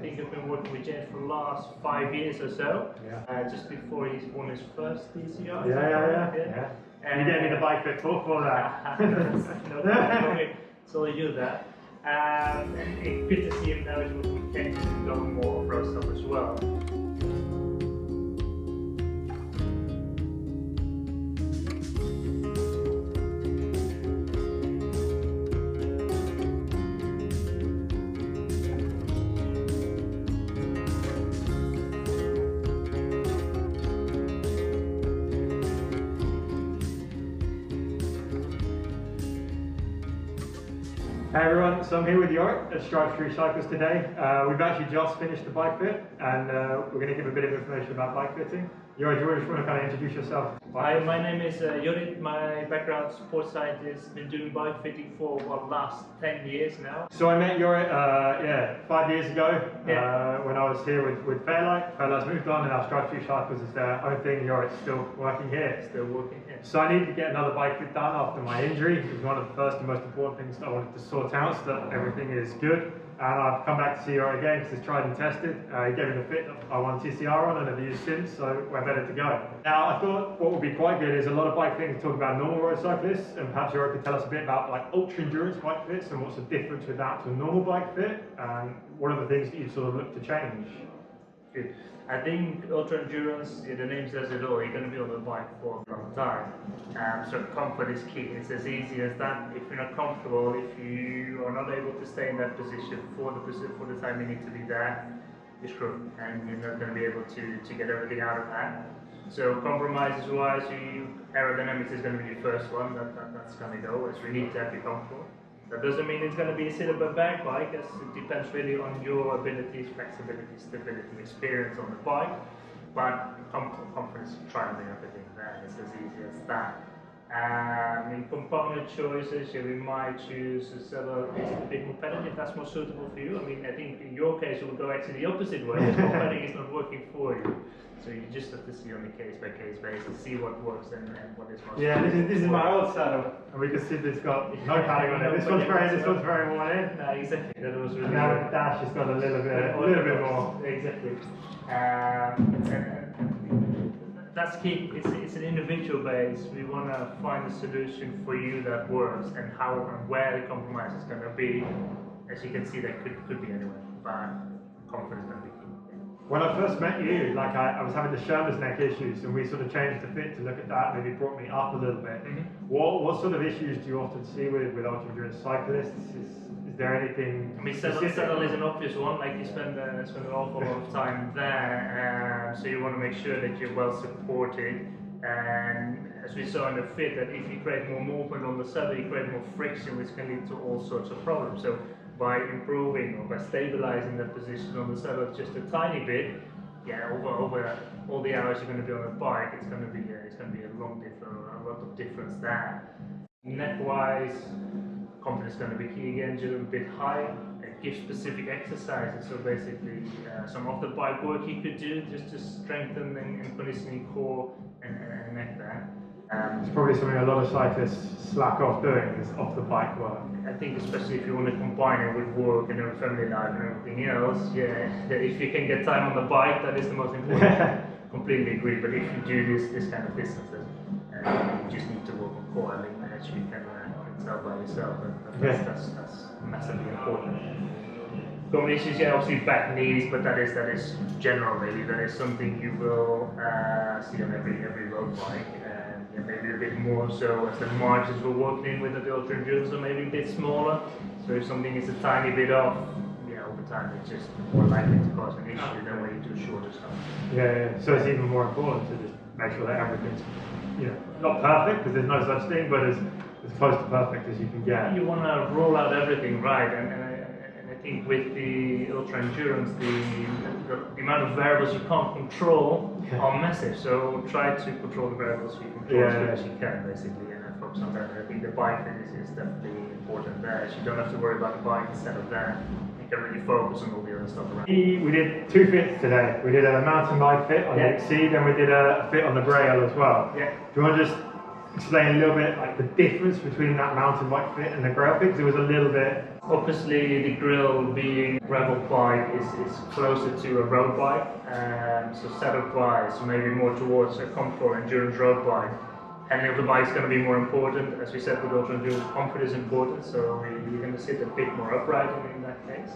think I've been working with James for the last 5 years or so. Yeah. Just before he won his first DCR. Yeah. And you gave me the bike fit for that. No problem. So I do that. And it's good to see him now as we can go more off-road stuff as well. Hey everyone, so I'm here with Jorrit at Strype St Cycles today. We've actually just finished the bike fit and we're going to give a bit of information about bike fitting. Jorrit, do you just want to kind of introduce yourself? Hi, my name is Jorrit. My background is sports scientist. Been doing bike fitting for the last 10 years now. So I met Jorrit 5 years ago when I was here with Fairlight. Fairlight's moved on and now Strype St Cycles is their own thing. Jorrit's still working here. Still working here. So I needed to get another bike fit done after my injury. It was one of the first and most important things that I wanted to sort out so that everything is good. And I've come back to see Jorrit again because it's tried and tested. He gave me the fit that I won TCR on and I've used since, so we're better to go. Now I thought what would be quite good is a lot of bike fitting to talk about normal road cyclists, and perhaps Jorrit could tell us a bit about like ultra endurance bike fits and what's the difference with that to a normal bike fit, and what are the things that you sort of look to change. Good. I think ultra endurance, the name says it all, you're going to be on the bike for a long time. So comfort is key. It's as easy as that. If you're not comfortable, if you are not able to stay in that position for the time you need to be there, you're screwed and you're not going to be able to get everything out of that. So compromises wise, aerodynamics is going to be the first one, that's going to go, as we need to be comfortable. That doesn't mean it's going to be a sit-up-and-back bike, as it depends really on your abilities, flexibility, stability, experience on the bike. But comfort is trialing everything there, it's as easy as that. In component choices, we might choose a several pieces of big more padding if that's more suitable for you. I mean, I think in your case it would go actually the opposite way, if more padding is not working for you. So you just have to see on a case-by-case basis, see what works and what is most. Yeah, this is my old saddle, and we can see it's got no padding on it. This one's very worn in. No, exactly. That was really. And now with the dash, it's got a little bit more. Exactly. That's key. It's an individual base. We want to find a solution for you that works, and how and where the compromise is going to be. As you can see, that could be anywhere, but comfort is going to be key. When I first met you, like I was having the Sherman's neck issues, and we sort of changed the fit to look at that. Maybe brought me up a little bit. What sort of issues do you often see with ultra endurance cyclists? Is there anything? I mean, saddle is an obvious one. Like you spend an awful lot of time there, so you want to make sure that you're well supported. And as we saw in the fit, that if you create more movement on the saddle, you create more friction, which can lead to all sorts of problems. So by improving or by stabilizing that position on the saddle just a tiny bit, over all the hours you're going to be on a bike, it's going to be a lot of difference there. Neck-wise, comfort is going to be key again, just a bit higher. Give specific exercises, so basically some of the bike work you could do just to strengthen and conditioning core and neck there. It's probably something a lot of cyclists slack off doing, is off the bike work. I think especially if you want to combine it with work and family life and everything else, if you can get time on the bike, that is the most important. Completely agree, but if you do this kind of distances, you just need to work on core. I mean, as you can tell by yourself, that's massively important. Combinations, obviously back knees, but that is general really. That is something you will see on every road bike, and maybe a bit more so as the margins we're working in with the ultra endurance are maybe a bit smaller. So if something is a tiny bit off, over time it's just more likely to cause an issue than when you do shorter stuff. Yeah. So it's even more important to just make sure that everything's not perfect, because there's no such thing, but as close to perfect as you can get. You want to roll out everything right, and I think with the ultra endurance, the amount of variables you can't control are massive. So try to control the variables you control as good as you can, basically, and focus on that. I think the bike fit is definitely important there. So you don't have to worry about the bike instead of that. You can really focus on all the other stuff around. We did 2 fits today. We did a mountain bike fit on the Excced, and we did a fit on the Grail as well. Yeah. Do you want to just explain a little bit like the difference between that mountain bike fit and the grail fit? Because it was a little bit. Obviously, the Grill being gravel bike is closer to a road bike, so saddle-wise, maybe more towards a comfort endurance road bike. Handling of the bike is going to be more important. As we said, with ultra endurance, comfort is important, so you're going to sit a bit more upright in that case.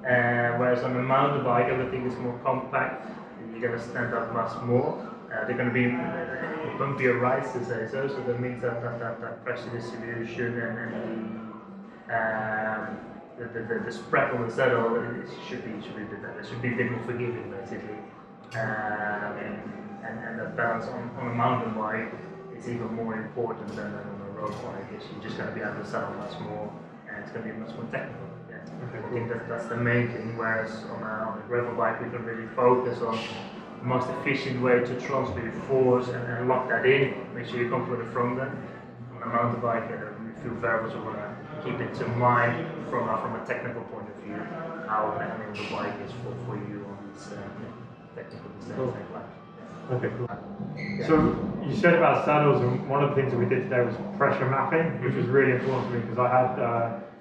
Whereas on a mountain bike, everything is more compact. You're going to stand up much more. They're going to be bumpier rides, to say so. So that means that pressure distribution and the spread on the saddle should be a bit better. It should be a bit more forgiving, basically. And that balance on a mountain bike is even more important than on a road bike. You're just going to be able to saddle much more, and it's going to be much more technical. Yeah. Okay. I think that's the main thing. Whereas on a gravel bike, we can really focus on the most efficient way to transfer your force and lock that in. Make sure you're comfortable from that. On a mountain bike, a few variables we want to keep it to mind from a technical point of view, how handling the bike is for you on these technical designs. Cool. Okay, cool. Yeah. So you said about saddles, and one of the things that we did today was pressure mapping, which was really important to me because I had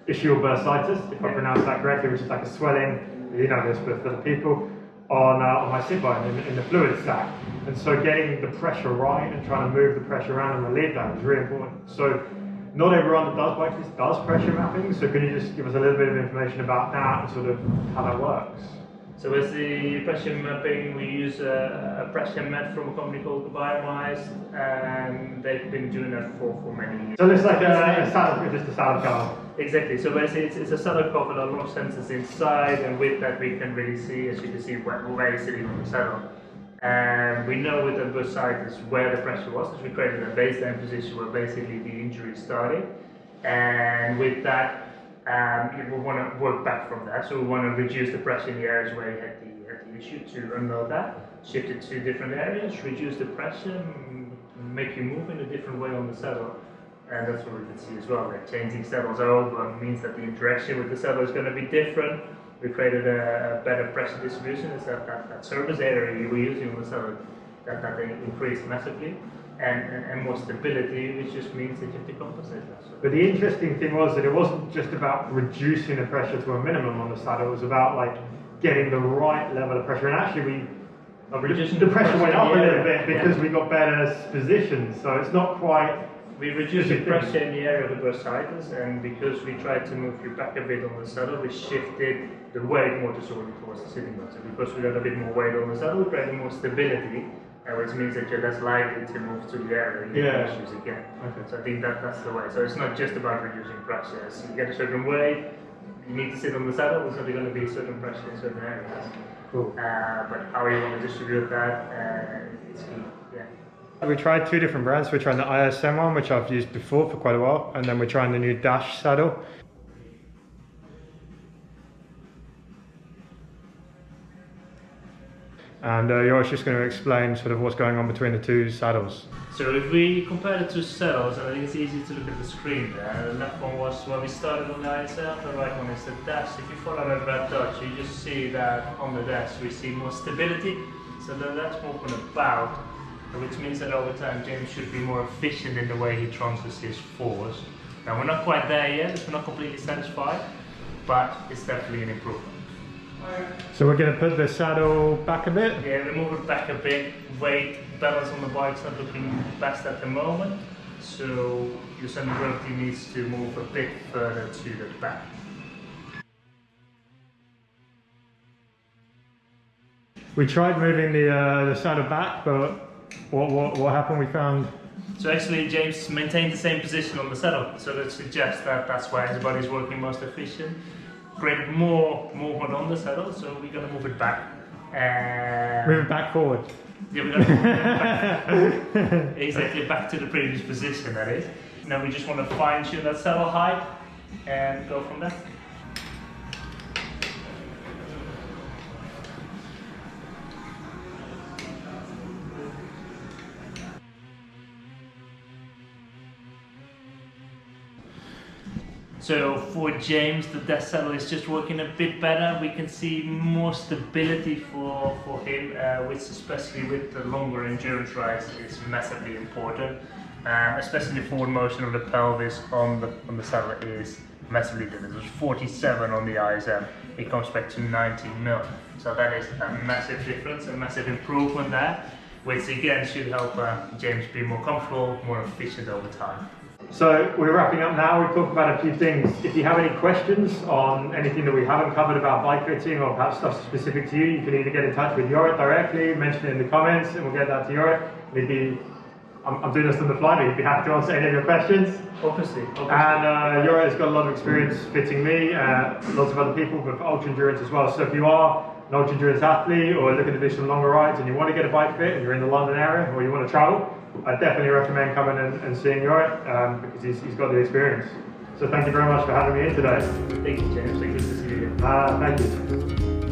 Ischial Bursitis, if I pronounced that correctly, which is like a swelling, you know this, but for the people, on my sit bone in the fluid sac. And so getting the pressure right and trying to move the pressure around and relieve that was really important. So not everyone that does bike this does pressure mapping, so can you just give us a little bit of information about that and sort of how that works? So as the pressure mapping, we use a pressure mat from a company called Biomized, and they've been doing that for many years. So it's like a saddle, just a saddle cover. Exactly. So basically, it's a saddle cover with a lot of sensors inside, and with that we can really see, as you can see, where you're sitting on the saddle. And we know with the bursitis where the pressure was, because we created a baseline position where basically the injury started, and with that. We want to work back from that, so we want to reduce the pressure in the areas where you had the issue to unload that, shift it to different areas, reduce the pressure, make you move in a different way on the saddle. And that's what we can see as well, like changing saddles over means that the interaction with the saddle is going to be different. We created a better pressure distribution, it's that surface area you were using on the saddle, that they increased massively. And more stability, which just means that you have to compensate that. But the interesting thing was that it wasn't just about reducing the pressure to a minimum on the saddle, it was about like getting the right level of pressure. And actually the pressure went up a little bit because we got better positions, so it's not quite... We reduced the pressure in the area of the bursitis, and because we tried to move you back a bit on the saddle, we shifted the weight more towards the sitting bone. So because we got a bit more weight on the saddle, we created more stability. Which means that you're less likely to move to the area and get issues again. Okay. So I think that's the way. So it's not just about reducing pressure. So you get a certain weight, you need to sit on the saddle, there's only going to be a certain pressure in certain areas. Cool. But how you want to distribute that is key. Yeah. We tried two different brands. We're trying the ISM one, which I've used before for quite a while, and then we're trying the new Dash saddle. And you're just going to explain sort of what's going on between the two saddles. So if we compare the two saddles, I think it's easy to look at the screen there. The left one was where we started on the ISL, the right one is the Dash. If you follow that red dot, you just see that on the Dash we see more stability. So that's more from about, which means that over time James should be more efficient in the way he transfers his force. Now we're not quite there yet, we're not completely satisfied, but it's definitely an improvement. So we're going to put the saddle back a bit? Yeah, we move it back a bit. Weight, balance on the bike's not looking best at the moment, so your center of gravity needs to move a bit further to the back. We tried moving the saddle back, but what happened? We found... So actually James maintained the same position on the saddle, so that suggests that that's why his body's working most efficient. Created more movement on the saddle, so we're going to move it back. Move it back forward. Yeah, we're going to move it back. Exactly, back to the previous position, that is. Now we just want to fine tune that saddle height and go from there. So for James, the Dash saddle is just working a bit better. We can see more stability for him, which especially with the longer endurance rides is massively important. especially the forward motion of the pelvis on the saddle is massively different. It was 47 on the ISM, it comes back to 19 mil. So that is a massive difference, a massive improvement there, which again should help James be more comfortable, more efficient over time. So we're wrapping up now. We've talked about a few things. If you have any questions on anything that we haven't covered about bike fitting or perhaps stuff specific to you, you can either get in touch with Jorrit directly, mention it in the comments, and we'll get that to Jorrit. I'm doing this on the fly, but he'd be happy to answer any of your questions. Obviously. And Jorrit has got a lot of experience fitting me, lots of other people, but for ultra endurance as well. So if you are an ultra endurance athlete or looking to do some longer rides and you want to get a bike fit and you're in the London area or you want to travel, I definitely recommend coming and seeing Jorrit because he's got the experience. So thank you very much for having me in today. Thank you, James. Thank you to see you again. Thank you.